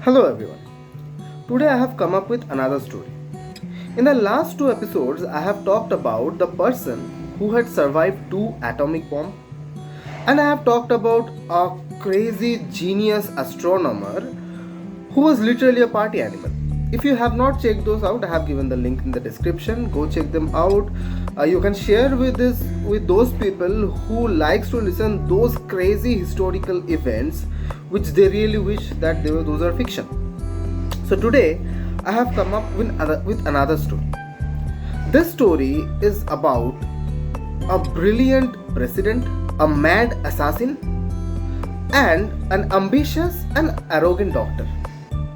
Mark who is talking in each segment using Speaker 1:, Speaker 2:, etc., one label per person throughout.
Speaker 1: Hello everyone. Today I have come up with another story. In the last two episodes, I have talked about the person who had survived two atomic bombs, and I have talked about a crazy genius astronomer who was literally a party animal. If you have not checked those out, I have given the link in the description. Go check them out. You can share with those people who likes to listen those crazy historical events, which they really wish that those are fiction. So today, I have come up with another story. This story is about a brilliant president, a mad assassin, and an ambitious and arrogant doctor.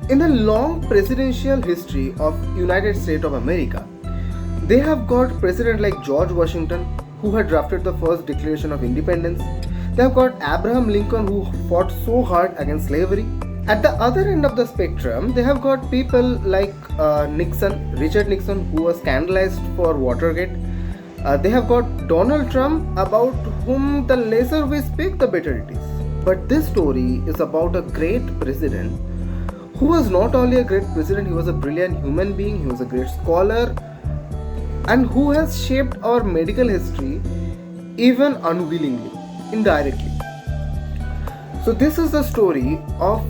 Speaker 1: In the long presidential history of United States of America, they have got president like George Washington, who had drafted the first Declaration of Independence. They have got Abraham Lincoln, who fought so hard against slavery. At the other end of the spectrum, they have got people like Richard Nixon, who was scandalized for Watergate. They have got Donald Trump, about whom the lesser we speak, the better it is. But this story is about a great president who was not only a great president, he was a brilliant human being, he was a great scholar, and who has shaped our medical history even unwillingly, indirectly. So, this is the story of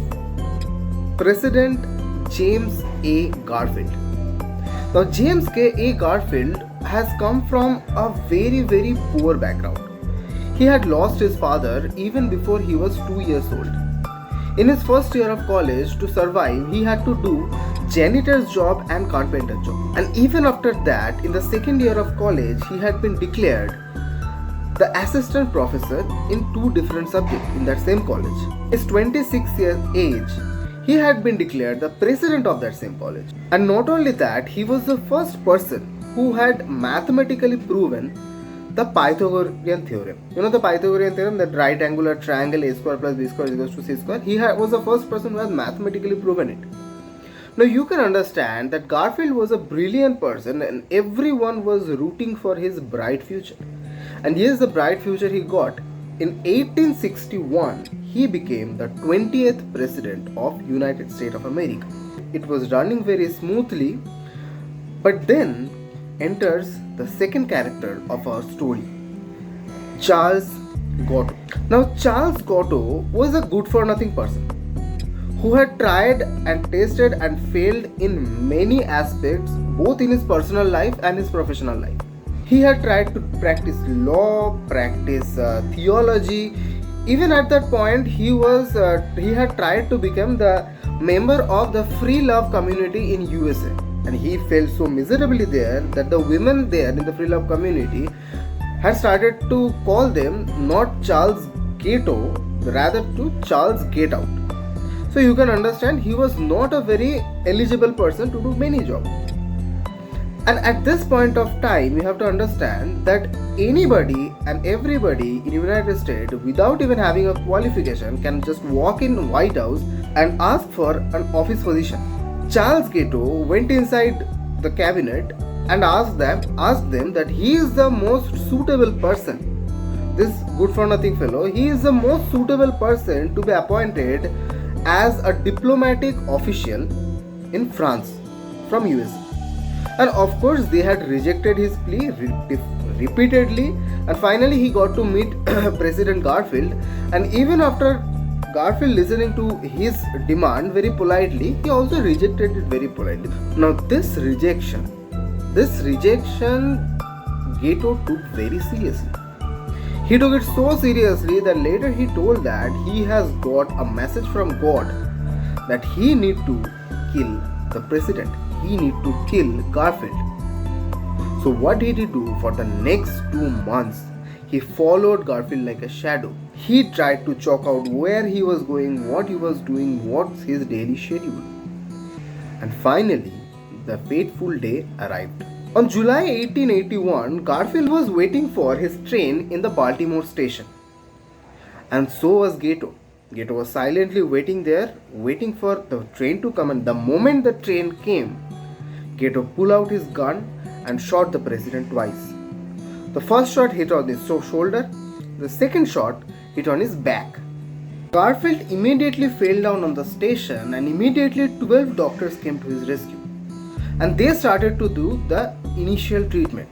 Speaker 1: President James A. Garfield. Now, James A. Garfield has come from a very, very poor background. He had lost his father even before he was 2 years old. In his first year of college, to survive, he had to do janitor's job and carpenter job. And even after that, in the second year of college, he had been declared the assistant professor in two different subjects in that same college. At his 26 years age, he had been declared the president of that same college. And not only that, he was the first person who had mathematically proven the Pythagorean theorem. You know the Pythagorean theorem, that right angular triangle a square plus b square is equals to c square. He was the first person who has mathematically proven it. Now you can understand that Garfield was a brilliant person and everyone was rooting for his bright future. And here's the bright future he got. In 1861, he became the 20th president of United States of America. It was running very smoothly, but then enters the second character of our story, Charles Gatto. Now, Charles Gatto was a good for nothing person who had tried and tasted and failed in many aspects, both in his personal life and his professional life. He had tried to practice law, practice theology. Even at that point, he had tried to become the member of the free love community in USA. And he felt so miserably there that the women there in the free love community had started to call them not Charles Gatto, rather to Charles Get Out. So you can understand he was not a very eligible person to do many jobs. And at this point of time, you have to understand that anybody and everybody in United States, without even having a qualification, can just walk in White House and ask for an office position. Charles Gatto went inside the cabinet and asked them that he is the most suitable person. This good for nothing fellow, he is the most suitable person to be appointed as a diplomatic official in France from US. And of course, they had rejected his plea repeatedly, and finally he got to meet President Garfield. And even after Garfield listening to his demand very politely, he also rejected it very politely. Now this rejection Gatto took very seriously. He took it so seriously that later he told that he has got a message from God that he need to kill the president. He need to kill Garfield. So what did he do for the next 2 months? He followed Garfield like a shadow. He tried to chalk out where he was going, what he was doing, what's his daily schedule. And finally, the fateful day arrived. On July 1881, Garfield was waiting for his train in the Baltimore station. And so was Gatto. Gatto was silently waiting there, waiting for the train to come. And the moment the train came, Gatto pulled out his gun and shot the president twice. The first shot hit on his shoulder, the second shot hit on his back. Garfield immediately fell down on the station, and immediately 12 doctors came to his rescue. And they started to do the initial treatment.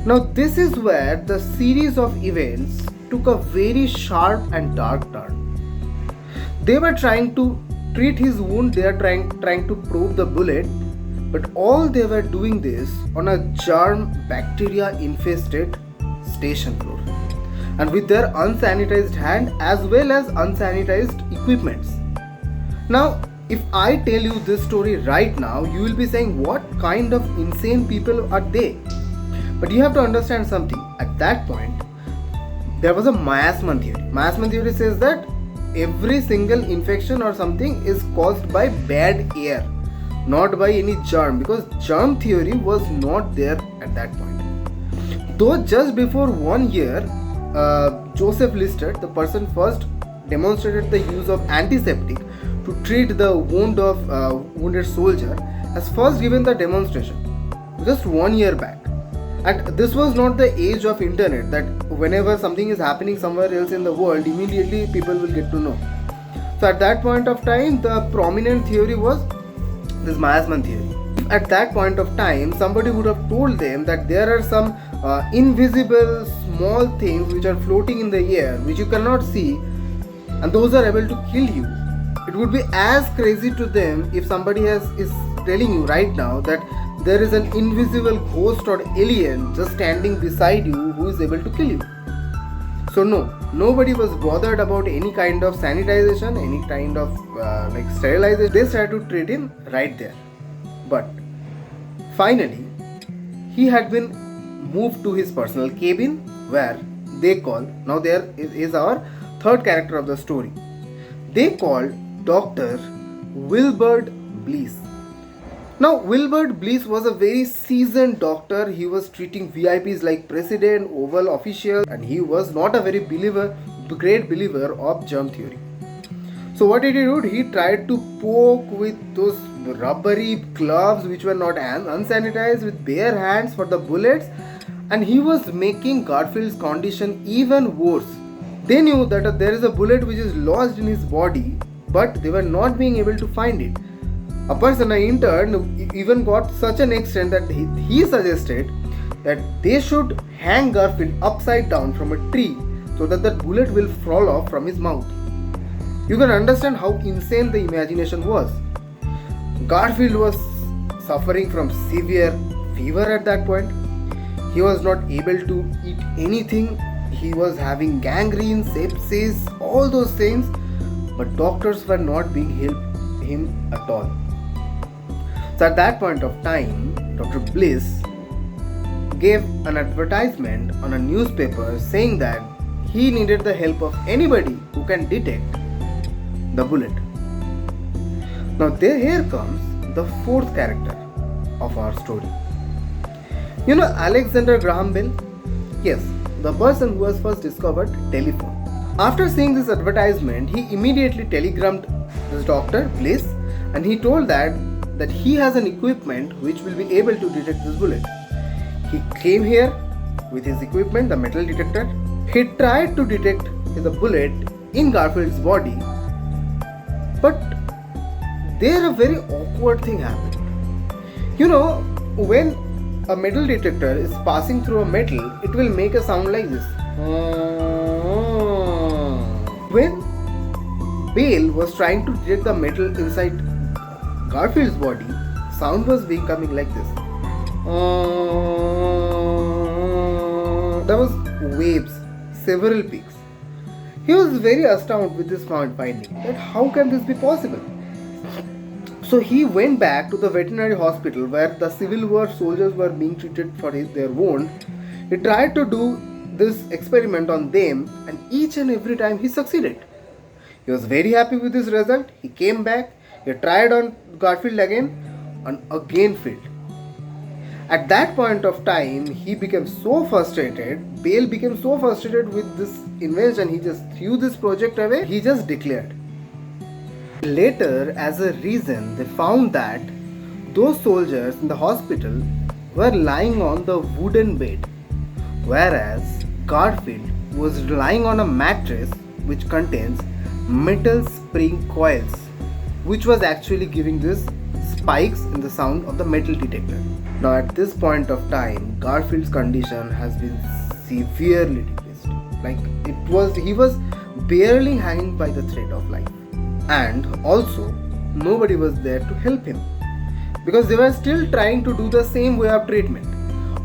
Speaker 1: Now, this is where the series of events took a very sharp and dark turn. They were trying to treat his wound, they are trying to probe the bullet, but all they were doing this on a germ bacteria infested station floor, and with their unsanitized hand as well as unsanitized equipments. Now, if I tell you this story right now, you will be saying, what kind of insane people are they? But you have to understand something. At that point, there was a miasma theory. Miasma theory says that every single infection or something is caused by bad air, not by any germ, because germ theory was not there at that point. Though just before 1 year, Joseph Lister, the person first demonstrated the use of antiseptic to treat the wound of wounded soldier, has first given the demonstration just 1 year back. And this was not the age of internet, that whenever something is happening somewhere else in the world, immediately people will get to know. So at that point of time, the prominent theory was this miasma theory. At that point of time, somebody would have told them that there are some invisible small things which are floating in the air, which you cannot see, and those are able to kill you. It would be as crazy to them if somebody is telling you right now that there is an invisible ghost or alien just standing beside you who is able to kill you. So no, nobody was bothered about any kind of sanitization, any kind of sterilization. They started to treat him right there. But finally, he had been moved to his personal cabin, where they call, now there is our third character of the story. They called Dr. Wilbert Bliss. Now, Wilbert Bliss was a very seasoned doctor. He was treating VIPs like president, oval officials, and he was not a very great believer of germ theory. So what did he do? He tried to poke with those rubbery gloves which were not unsanitized, with bare hands for the bullets, and he was making Garfield's condition even worse. They knew that there is a bullet which is lodged in his body, but they were not being able to find it. A person, an intern, even got such an extent that he suggested that they should hang Garfield upside down from a tree so that the bullet will fall off from his mouth. You can understand how insane the imagination was. Garfield was suffering from severe fever at that point. He was not able to eat anything. He was having gangrene, sepsis, all those things, but doctors were not being helped him at all. So at that point of time, Dr. Bliss gave an advertisement on a newspaper saying that he needed the help of anybody who can detect the bullet. Now here comes the fourth character of our story. You know Alexander Graham Bell? Yes, the person who has first discovered telephone. After seeing this advertisement, he immediately telegrammed this Dr. Bliss, and he told that he has an equipment which will be able to detect this bullet. He came here with his equipment, the metal detector. He tried to detect the bullet in Garfield's body, but there a very awkward thing happened. You know, when a metal detector is passing through a metal, it will make a sound like this. When Bale was trying to detect the metal inside Garfield's body, sound was being coming like this. There was waves, several peaks. He was very astounded with this finding, that how can this be possible? So he went back to the veterinary hospital where the Civil War soldiers were being treated for their wound. He tried to do this experiment on them, and each and every time he succeeded. He was very happy with this result. He came back, he tried on Garfield again, and again failed. At that point of time, he became so frustrated, Bale became so frustrated with this invention, he just threw this project away, he just declared. Later, as a reason, they found that those soldiers in the hospital were lying on the wooden bed, whereas Garfield was lying on a mattress which contains metal spring coils, which was actually giving this spikes in the sound of the metal detector. Now at this point of time, Garfield's condition has been severely decreased. Like he was barely hanging by the thread of life. And also, nobody was there to help him because they were still trying to do the same way of treatment.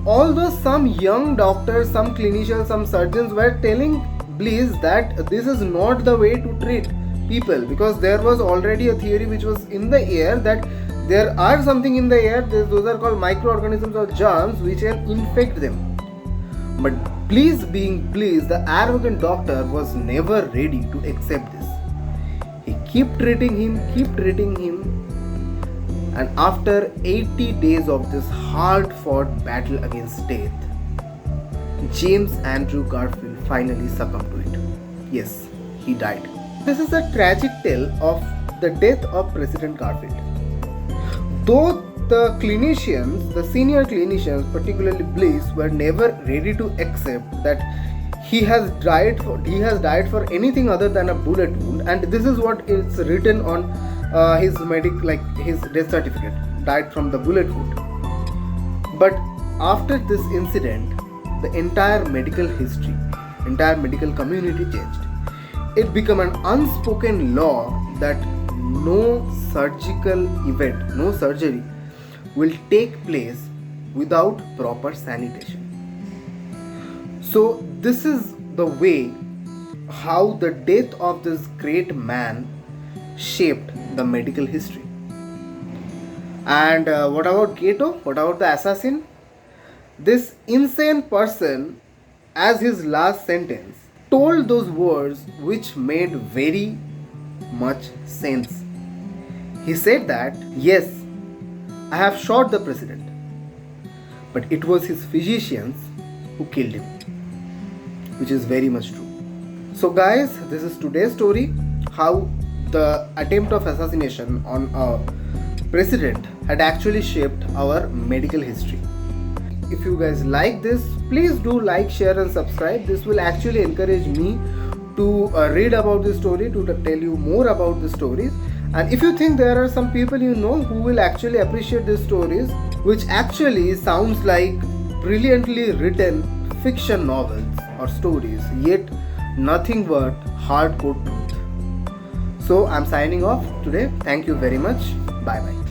Speaker 1: Although some young doctors, some clinicians, some surgeons were telling Bliss that this is not the way to treat people, because there was already a theory which was in the air that there are something in the air, those are called microorganisms or germs which can infect them. But Bliss, being Bliss, the arrogant doctor, was never ready to accept this. He kept treating him, and after 80 days of this hard-fought battle against death, James Andrew Garfield finally succumbed to it. Yes, he died. This is a tragic tale of the death of President Garfield. Though the clinicians, the senior clinicians, particularly Bliss, were never ready to accept that he has died for anything other than a bullet wound, and this is what is written on his death certificate, died from the bullet wound. But after this incident, the entire medical community changed. It became an unspoken law that no surgery will take place without proper sanitation. So this is the way how the death of this great man shaped the medical history. And what about Cato? What about the assassin? This insane person, as his last sentence, told those words which made very much sense. He said that, yes, I have shot the president, but it was his physicians who killed him, which is very much true. So guys, this is today's story, how the attempt of assassination on a president had actually shaped our medical history. If you guys like this, please do like, share and subscribe. This will actually encourage me to read about this story, to tell you more about the stories. And if you think there are some people you know who will actually appreciate these stories, which actually sounds like brilliantly written fiction novels or stories, yet nothing but hardcore truth. So I'm signing off today. Thank you very much. Bye bye.